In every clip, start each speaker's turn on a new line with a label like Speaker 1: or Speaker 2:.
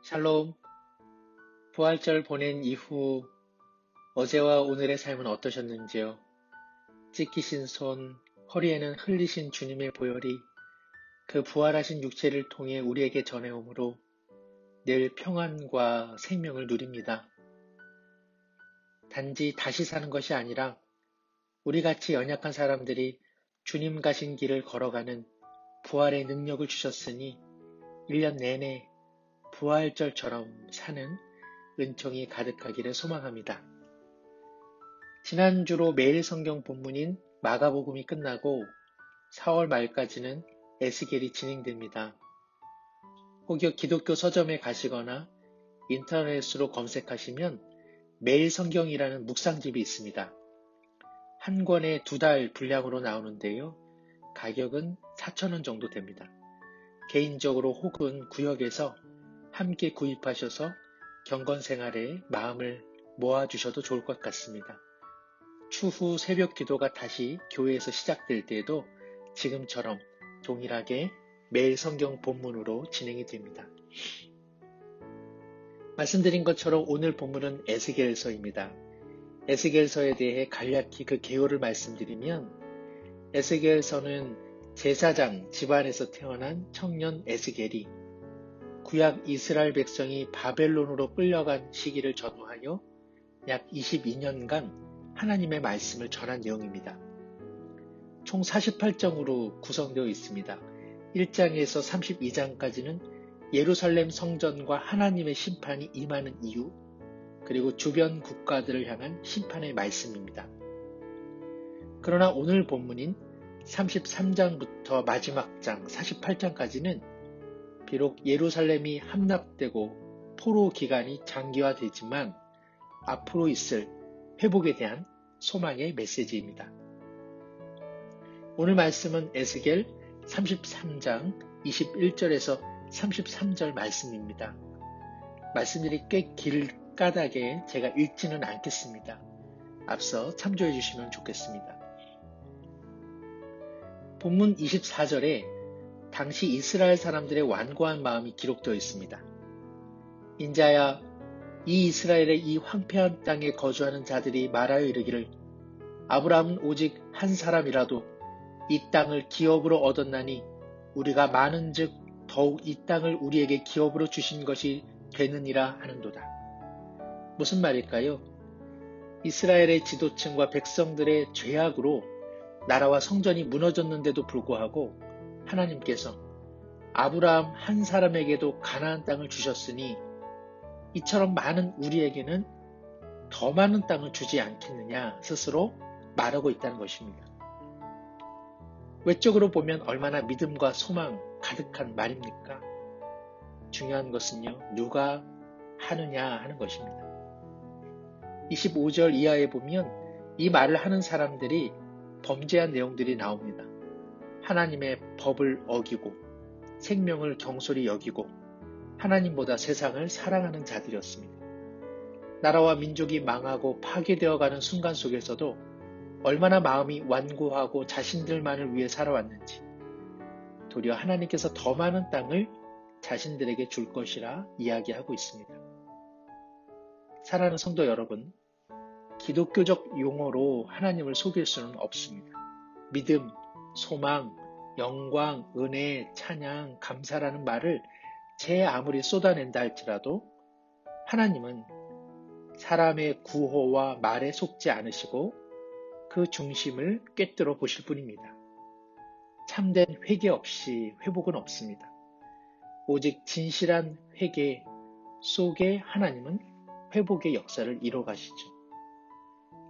Speaker 1: 샬롬, 부활절 보낸 이후 어제와 오늘의 삶은 어떠셨는지요? 찢기신 손, 허리에는 흘리신 주님의 보혈이 그 부활하신 육체를 통해 우리에게 전해오므로 늘 평안과 생명을 누립니다. 단지 다시 사는 것이 아니라 우리같이 연약한 사람들이 주님 가신 길을 걸어가는 부활의 능력을 주셨으니 1년 내내 부활절처럼 사는 은총이 가득하기를 소망합니다. 지난주로 매일 성경 본문인 마가복음이 끝나고 4월 말까지는 에스겔이 진행됩니다. 혹여 기독교 서점에 가시거나 인터넷으로 검색하시면 매일 성경이라는 묵상집이 있습니다. 한 권에 2달 분량으로 나오는데요. 가격은 4,000원 정도 됩니다. 개인적으로 혹은 구역에서 함께 구입하셔서 경건 생활에 마음을 모아주셔도 좋을 것 같습니다. 추후 새벽 기도가 다시 교회에서 시작될 때에도 지금처럼 동일하게 매일 성경 본문으로 진행이 됩니다. 말씀드린 것처럼 오늘 본문은 에스겔서입니다. 에스겔서에 대해 간략히 그 개요를 말씀드리면 에스겔서는 제사장 집안에서 태어난 청년 에스겔이 구약 이스라엘 백성이 바벨론으로 끌려간 시기를 전후하여 약 22년간 하나님의 말씀을 전한 내용입니다. 총 48장으로 구성되어 있습니다. 1장에서 32장까지는 예루살렘 성전과 하나님의 심판이 임하는 이유, 그리고 주변 국가들을 향한 심판의 말씀입니다. 그러나 오늘 본문인 33장부터 마지막 장 48장까지는 비록 예루살렘이 함락되고 포로 기간이 장기화되지만 앞으로 있을 회복에 대한 소망의 메시지입니다. 오늘 말씀은 에스겔 33장 21절에서 33절 말씀입니다. 말씀들이 꽤 길 까닭에 제가 읽지는 않겠습니다. 앞서 참조해 주시면 좋겠습니다. 본문 24절에 당시 이스라엘 사람들의 완고한 마음이 기록되어 있습니다. 인자야, 이 이스라엘의 이 황폐한 땅에 거주하는 자들이 말하여 이르기를 아브라함은 오직 한 사람이라도 이 땅을 기업으로 얻었나니 우리가 많은즉 더욱 이 땅을 우리에게 기업으로 주신 것이 되느니라 하는도다. 무슨 말일까요? 이스라엘의 지도층과 백성들의 죄악으로 나라와 성전이 무너졌는데도 불구하고 하나님께서 아브라함 한 사람에게도 가나안 땅을 주셨으니 이처럼 많은 우리에게는 더 많은 땅을 주지 않겠느냐 스스로 말하고 있다는 것입니다. 외적으로 보면 얼마나 믿음과 소망 가득한 말입니까? 중요한 것은요, 누가 하느냐 하는 것입니다. 25절 이하에 보면 이 말을 하는 사람들이 범죄한 내용들이 나옵니다. 하나님의 법을 어기고 생명을 경솔히 여기고 하나님보다 세상을 사랑하는 자들이었습니다. 나라와 민족이 망하고 파괴되어가는 순간 속에서도 얼마나 마음이 완고하고 자신들만을 위해 살아왔는지 도리어 하나님께서 더 많은 땅을 자신들에게 줄 것이라 이야기하고 있습니다. 사랑하는 성도 여러분, 기독교적 용어로 하나님을 속일 수는 없습니다. 믿음, 소망, 영광, 은혜, 찬양, 감사라는 말을 제 아무리 쏟아낸다 할지라도 하나님은 사람의 구호와 말에 속지 않으시고 그 중심을 꿰뚫어 보실 뿐입니다. 참된 회개 없이 회복은 없습니다. 오직 진실한 회개 속에 하나님은 회복의 역사를 이뤄 가시죠.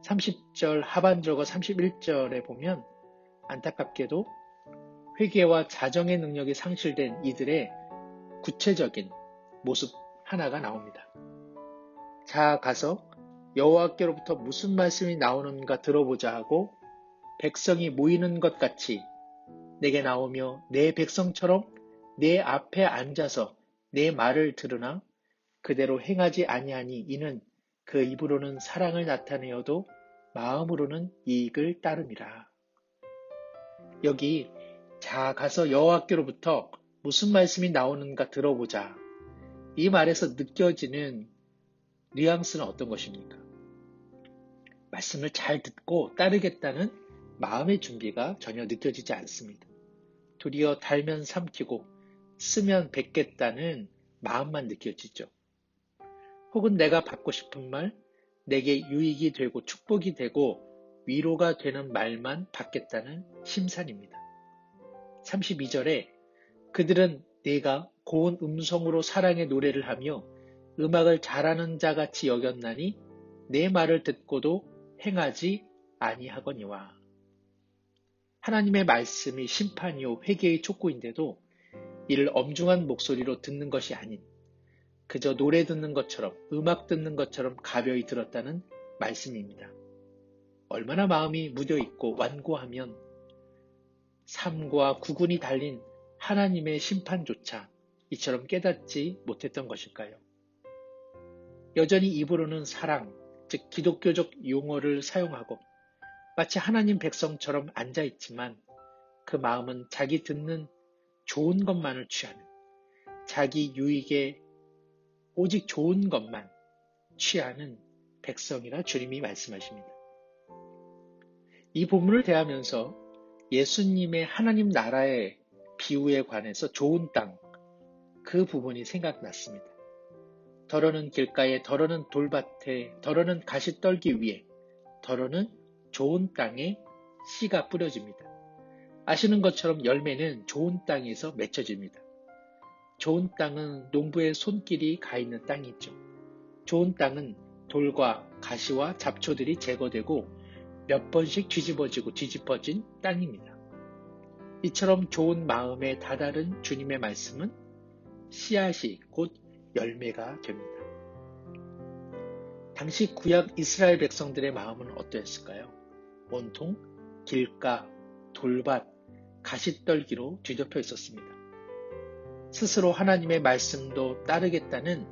Speaker 1: 30절 하반절과 31절에 보면 안타깝게도 회개와 자정의 능력이 상실된 이들의 구체적인 모습 하나가 나옵니다. 자, 가서 여호와께로부터 무슨 말씀이 나오는가 들어보자 하고 백성이 모이는 것 같이 내게 나오며 내 백성처럼 내 앞에 앉아서 내 말을 들으나 그대로 행하지 아니하니 이는 그 입으로는 사랑을 나타내어도 마음으로는 이익을 따름이라. 여기 자 가서 여호와께로부터 무슨 말씀이 나오는가 들어보자. 이 말에서 느껴지는 뉘앙스는 어떤 것입니까? 말씀을 잘 듣고 따르겠다는 마음의 준비가 전혀 느껴지지 않습니다. 도리어 달면 삼키고 쓰면 뱉겠다는 마음만 느껴지죠. 혹은 내가 받고 싶은 말, 내게 유익이 되고 축복이 되고 위로가 되는 말만 받겠다는 심산입니다. 32절에 그들은 내가 고운 음성으로 사랑의 노래를 하며 음악을 잘하는 자 같이 여겼나니 내 말을 듣고도 행하지 아니하거니와. 하나님의 말씀이 심판이요 회개의 촉구인데도 이를 엄중한 목소리로 듣는 것이 아닌 그저 노래 듣는 것처럼 음악 듣는 것처럼 가벼이 들었다는 말씀입니다. 얼마나 마음이 무뎌있고 완고하면 삶과 구분이 달린 하나님의 심판조차 이처럼 깨닫지 못했던 것일까요? 여전히 입으로는 사랑, 즉 기독교적 용어를 사용하고 마치 하나님 백성처럼 앉아있지만 그 마음은 자기 듣는 좋은 것만을 취하는, 자기 유익에 오직 좋은 것만 취하는 백성이라 주님이 말씀하십니다. 이 본문을 대하면서 예수님의 하나님 나라의 비유에 관해서 좋은 땅, 그 부분이 생각났습니다. 더러는 길가에, 더러는 돌밭에, 더러는 가시떨기 위에, 더러는 좋은 땅에 씨가 뿌려집니다. 아시는 것처럼 열매는 좋은 땅에서 맺혀집니다. 좋은 땅은 농부의 손길이 가 있는 땅이죠. 좋은 땅은 돌과 가시와 잡초들이 제거되고 몇 번씩 뒤집어지고 뒤집어진 땅입니다. 이처럼 좋은 마음에 다다른 주님의 말씀은 씨앗이 곧 열매가 됩니다. 당시 구약 이스라엘 백성들의 마음은 어떠했을까요? 온통 길가, 돌밭, 가시떨기로 뒤덮여 있었습니다. 스스로 하나님의 말씀도 따르겠다는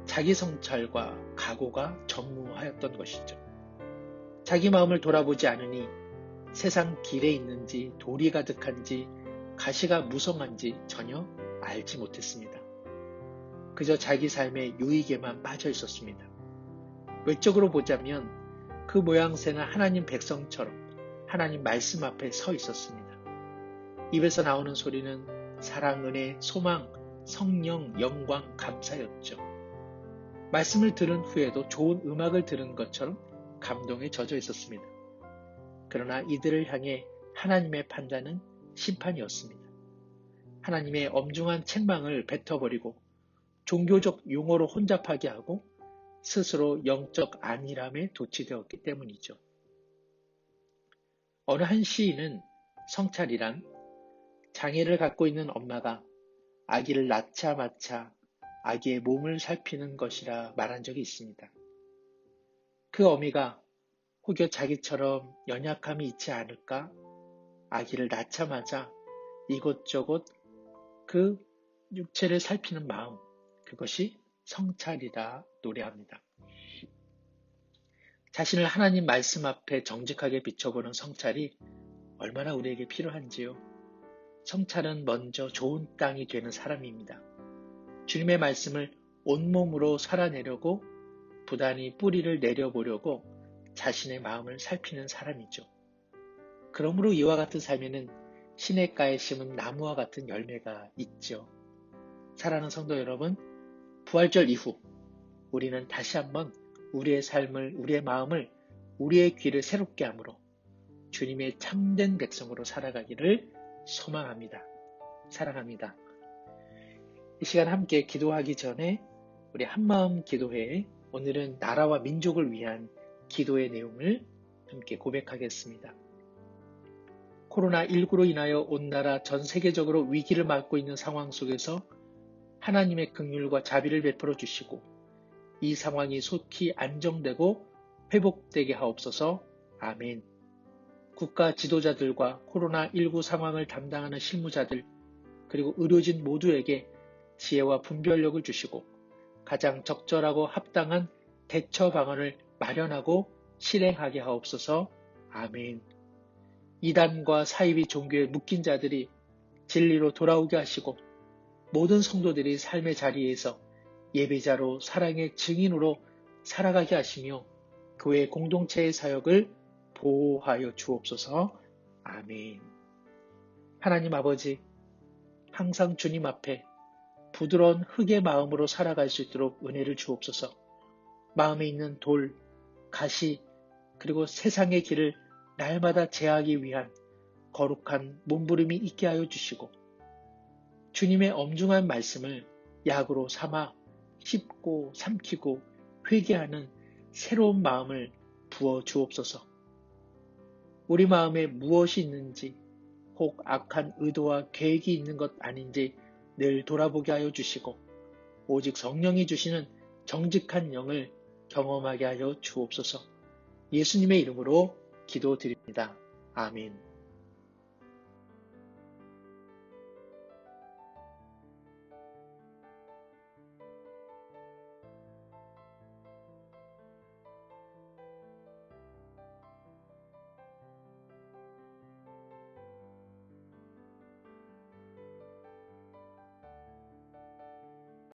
Speaker 1: 자기 성찰과 각오가 전무하였던 것이죠. 자기 마음을 돌아보지 않으니 세상 길에 있는지 돌이 가득한지 가시가 무성한지 전혀 알지 못했습니다. 그저 자기 삶의 유익에만 빠져 있었습니다. 외적으로 보자면 그 모양새는 하나님 백성처럼 하나님 말씀 앞에 서 있었습니다. 입에서 나오는 소리는 사랑, 은혜, 소망, 성령, 영광, 감사였죠. 말씀을 들은 후에도 좋은 음악을 들은 것처럼 감동에 젖어 있었습니다. 그러나 이들을 향해 하나님의 판단은 심판이었습니다. 하나님의 엄중한 책망을 뱉어버리고 종교적 용어로 혼잡하게 하고 스스로 영적 안일함에 도취되었기 때문이죠. 어느 한 시인은 성찰이란 장애를 갖고 있는 엄마가 아기를 낳자마자 아기의 몸을 살피는 것이라 말한 적이 있습니다. 그 어미가 혹여 자기처럼 연약함이 있지 않을까 아기를 낳자마자 이곳저곳 그 육체를 살피는 마음, 그것이 성찰이라 노래합니다. 자신을 하나님 말씀 앞에 정직하게 비춰보는 성찰이 얼마나 우리에게 필요한지요. 성찰은 먼저 좋은 땅이 되는 사람입니다. 주님의 말씀을 온몸으로 살아내려고 부단히 뿌리를 내려보려고 자신의 마음을 살피는 사람이죠. 그러므로 이와 같은 삶에는 시냇가에 심은 나무와 같은 열매가 있죠. 사랑하는 성도 여러분, 부활절 이후 우리는 다시 한번 우리의 삶을, 우리의 마음을, 우리의 귀를 새롭게 함으로 주님의 참된 백성으로 살아가기를 소망합니다. 사랑합니다. 이 시간 함께 기도하기 전에 우리 한마음 기도회에 오늘은 나라와 민족을 위한 기도의 내용을 함께 고백하겠습니다. 코로나19로 인하여 온 나라 전 세계적으로 위기를 맞고 있는 상황 속에서 하나님의 긍휼과 자비를 베풀어 주시고 이 상황이 속히 안정되고 회복되게 하옵소서. 아멘. 국가 지도자들과 코로나19 상황을 담당하는 실무자들 그리고 의료진 모두에게 지혜와 분별력을 주시고 가장 적절하고 합당한 대처 방안을 마련하고 실행하게 하옵소서. 아멘. 이단과 사이비 종교에 묶인 자들이 진리로 돌아오게 하시고 모든 성도들이 삶의 자리에서 예배자로 사랑의 증인으로 살아가게 하시며 교회 공동체의 사역을 보호하여 주옵소서. 아멘. 하나님 아버지, 항상 주님 앞에 부드러운 흙의 마음으로 살아갈 수 있도록 은혜를 주옵소서. 마음에 있는 돌, 가시, 그리고 세상의 길을 날마다 제하기 위한 거룩한 몸부림이 있게 하여 주시고, 주님의 엄중한 말씀을 약으로 삼아 씹고 삼키고 회개하는 새로운 마음을 부어 주옵소서. 우리 마음에 무엇이 있는지, 혹 악한 의도와 계획이 있는 것 아닌지 늘 돌아보게 하여 주시고, 오직 성령이 주시는 정직한 영을 경험하게 하여 주옵소서. 예수님의 이름으로 기도드립니다. 아멘.